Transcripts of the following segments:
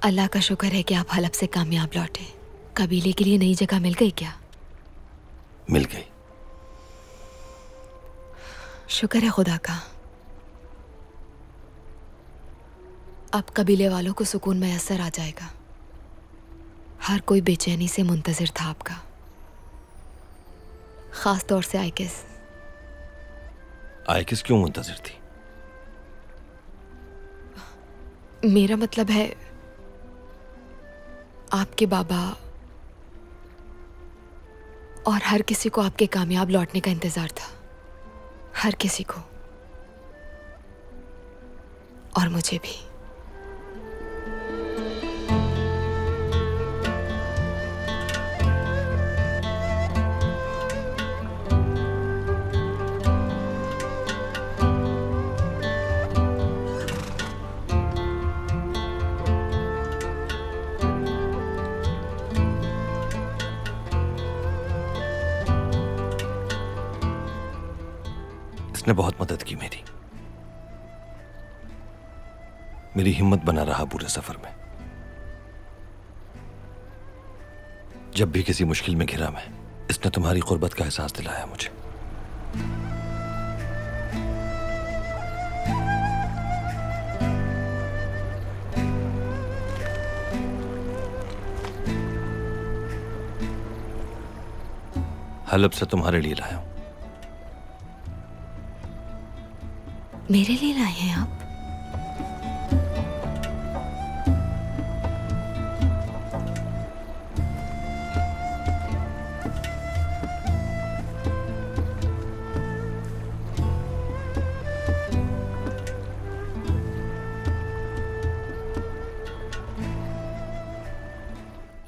अल्लाह का शुक्र है कि आप हलफ से कामयाब लौटे। कबीले के लिए नई जगह मिल गई क्या? मिल गई। शुक्र है खुदा का। अब कबीले वालों को सुकून मैसर आ जाएगा। हर कोई बेचैनी से मुंतजिर था आपका, खास तौर से आइकिस। आइकिस क्यों मुंतजिर थी? मेरा मतलब है आपके बाबा और हर किसी को आपके कामयाब लौटने का इंतजार था। हर किसी को, और मुझे भी। इसने बहुत मदद की मेरी हिम्मत बना रहा पूरे सफर में। जब भी किसी मुश्किल में घिरा मैं, इसने तुम्हारी कुर्बत का एहसास दिलाया मुझे। हलब से तुम्हारे लिए लाया हूं। मेरे लिए लाए हैं आप?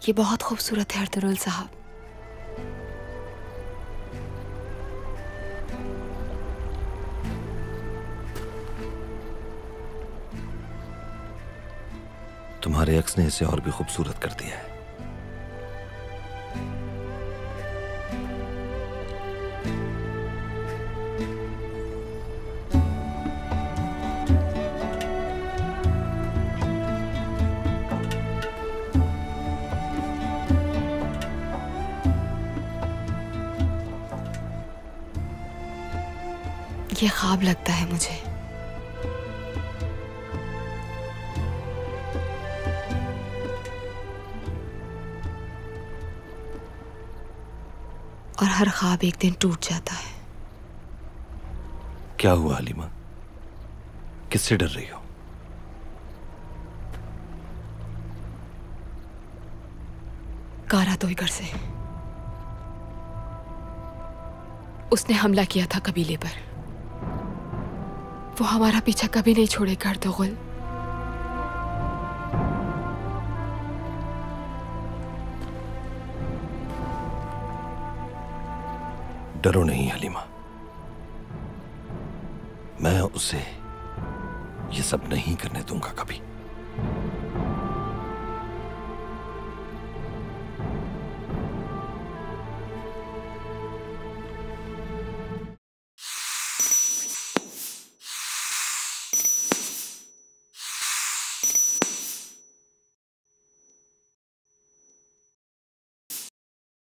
ये बहुत खूबसूरत है अर्तुगरुल साहब। तुम्हारे अक्स ने इसे और भी खूबसूरत कर दिया है। ये ख्वाब लगता है मुझे। और हर ख्वाब एक दिन टूट जाता है। क्या हुआ हलीमा? किससे डर रही हो? कारा तोयकर से। उसने हमला किया था कबीले पर। वो हमारा पीछा कभी नहीं छोड़ेगा अर्तुगरुल। डरो नहीं हलीमा, मैं उसे ये सब नहीं करने दूंगा कभी।